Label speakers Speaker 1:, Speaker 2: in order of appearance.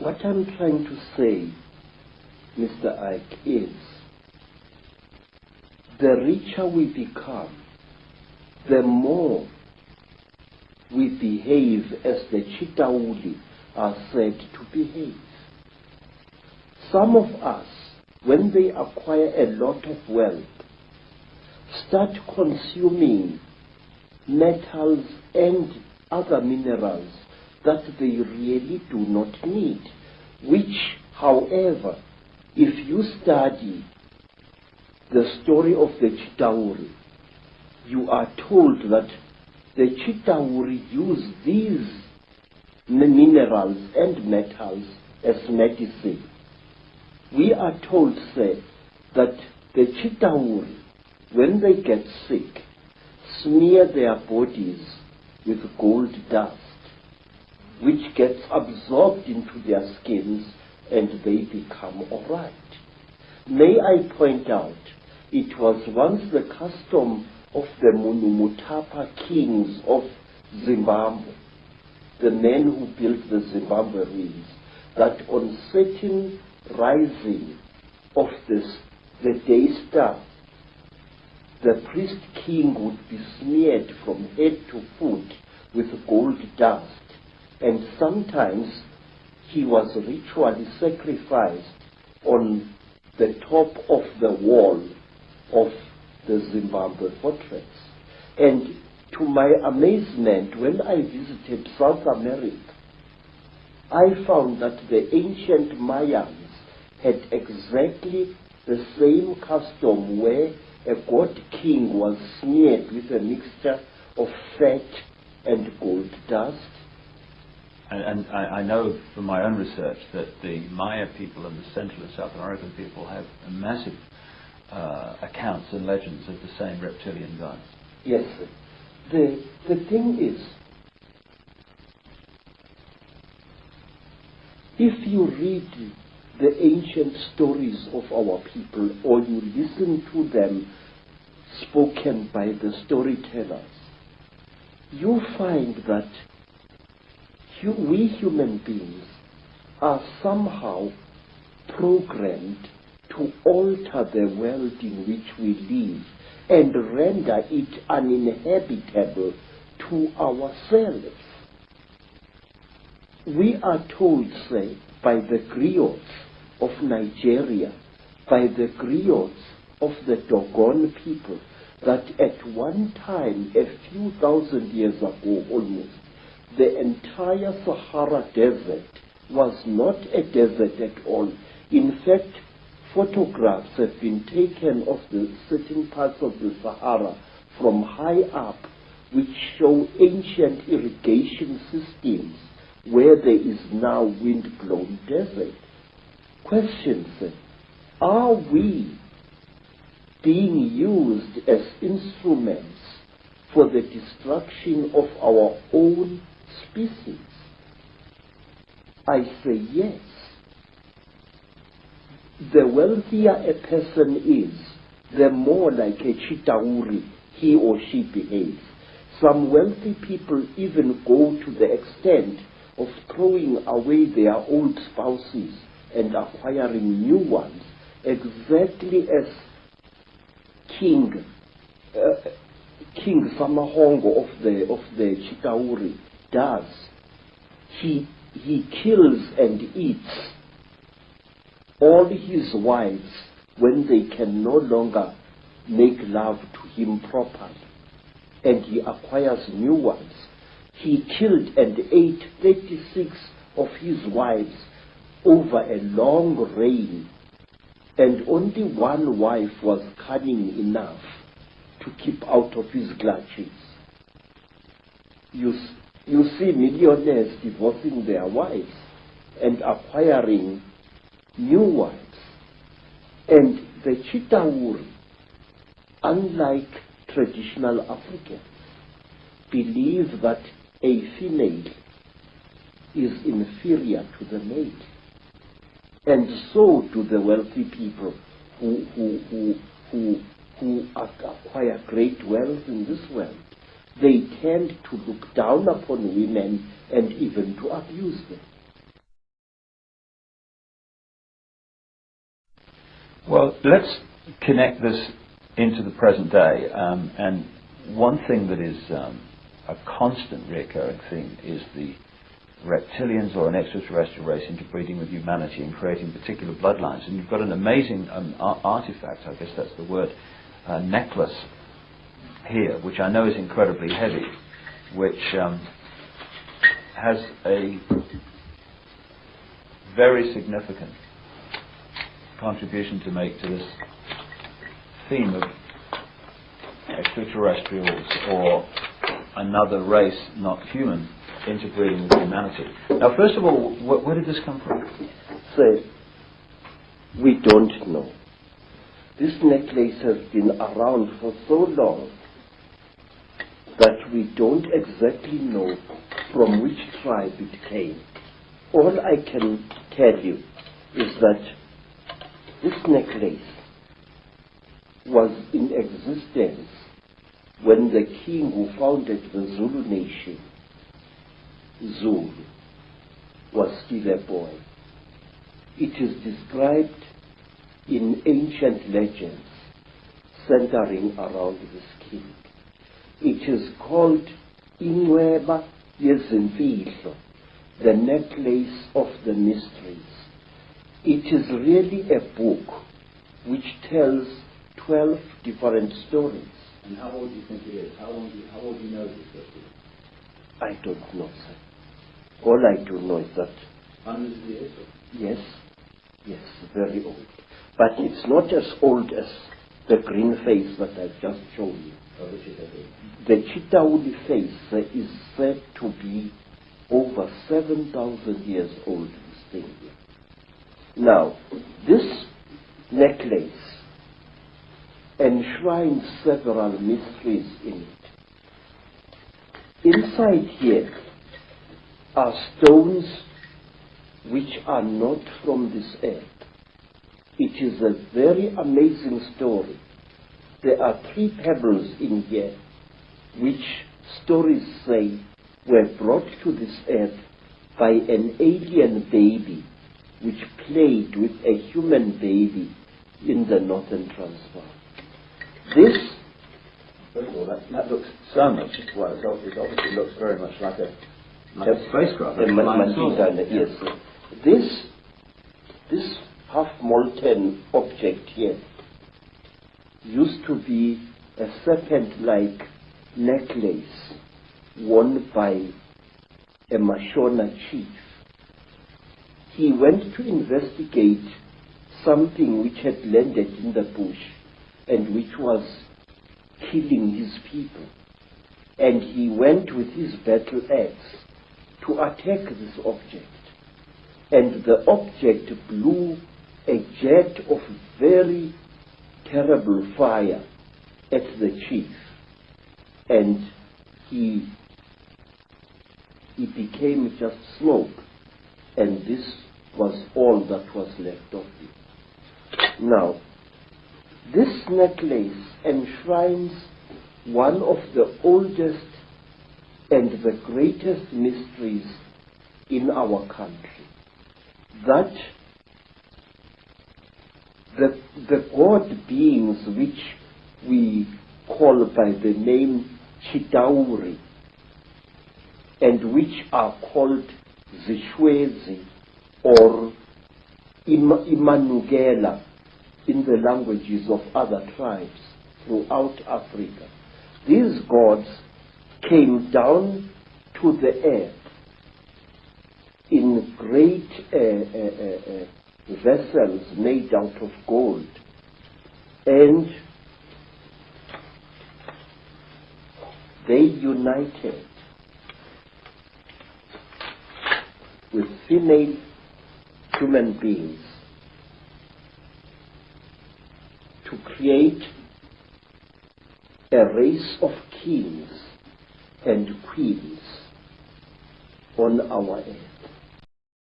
Speaker 1: What I'm trying to say, Mr. Icke, is the richer we become, the more we behave as the CHITAURI are said to behave. Some of us, when they acquire a lot of wealth, start consuming metals and other minerals that they really do not need, which, however, if you study the story of the CHITAURI, you are told that the CHITAURI use these minerals and metals as medicine. We are told, say, that the CHITAURI, when they get sick, smear their bodies with gold dust, which gets absorbed into their skins and they become all right. May I point out, it was once the custom of the Mutwa kings of Zimbabwe, the men who built the Zimbabwe reeds, that on certain rising of the day star, the priest king would be smeared from head to foot with gold dust, and sometimes he was ritually sacrificed on the top of the wall of the Zimbabwe fortress. And to my amazement, when I visited South America, I found that the ancient Mayans had exactly the same custom where a god king was smeared with a mixture of fat and gold dust.
Speaker 2: And I know from my own research that the Maya people and the Central and South American people have massive accounts and legends of the same reptilian gods.
Speaker 1: Yes, the thing is, if you read the ancient stories of our people, or you listen to them spoken by the storytellers, you find that we human beings are somehow programmed to alter the world in which we live and render it uninhabitable to ourselves. We are told, say, by the griots of Nigeria, by the griots of the Dogon people, that at one time, a few thousand years ago almost, the entire Sahara Desert was not a desert at all. In fact, photographs have been taken of the certain parts of the Sahara from high up, which show ancient irrigation systems where there is now wind-blown desert. Questions: are we being used as instruments for the destruction of our own species? I say yes. The wealthier a person is, the more like a CHITAURI he or she behaves. Some wealthy people even go to the extent of throwing away their old spouses and acquiring new ones, exactly as King Samahongo of the CHITAURI does. He kills and eats all his wives when they can no longer make love to him properly, and he acquires new ones. He killed and ate 36 of his wives over a long reign, and only one wife was cunning enough to keep out of his clutches. You see millionaires divorcing their wives and acquiring new wives. And the CHITAURI, unlike traditional Africans, believe that a female is inferior to the male. And so do the wealthy people who acquire great wealth in this world. They tend to look down upon women and even to abuse them.
Speaker 2: Well, let's connect this into the present day. And one thing that is a constant recurring theme is the reptilians or an extraterrestrial race interbreeding with humanity and creating particular bloodlines. And you've got an amazing artifact, I guess that's the word, necklace here, which I know is incredibly heavy, which has a very significant contribution to make to this theme of extraterrestrials or another race, not human, interbreeding with humanity. Now, first of all, where did this come from?
Speaker 1: So, we don't know. This necklace has been around for so long that we don't exactly know from which tribe it came. All I can tell you is that this necklace was in existence when the king who founded the Zulu nation, Zulu, was still a boy. It is described in ancient legends centering around this king. It is called Inweba Yezimfihlo, the necklace of the mysteries. It is really a book which tells 12 different stories.
Speaker 2: And how old do you think it is? How old do you know this book?
Speaker 1: I don't know, sir. All I do know is that...
Speaker 2: Hundreds of years?
Speaker 1: Yes, very old. But it's not as old as the green face that I've just shown you.
Speaker 2: Oh, the CHITAURI.
Speaker 1: The CHITAURI face is said to be over 7,000 years old, this thing here. Now, this necklace enshrines several mysteries in it. Inside here are stones which are not from this earth. It is a very amazing story. There are 3 pebbles in here which stories say were brought to this earth by an alien baby which played with a human baby in the northern Transvaal. This...
Speaker 2: First of all, that looks so much, well, it obviously looks very much like a spacecraft.
Speaker 1: Yes. This half-molten object here used to be a serpent-like necklace worn by a Mashona chief. He went to investigate something which had landed in the bush and which was killing his people. And he went with his battle axe to attack this object. And the object blew a jet of very terrible fire at the chief. And he became just smoke. And this was all that was left of him. Now, this necklace enshrines one of the oldest and the greatest mysteries in our country. That the God beings which we call by the name CHITAURI and which are called Zishwezi or Imanugela in the languages of other tribes throughout Africa. These gods came down to the earth in great vessels made out of gold, and they united with female human beings to create a race of kings and queens on our earth.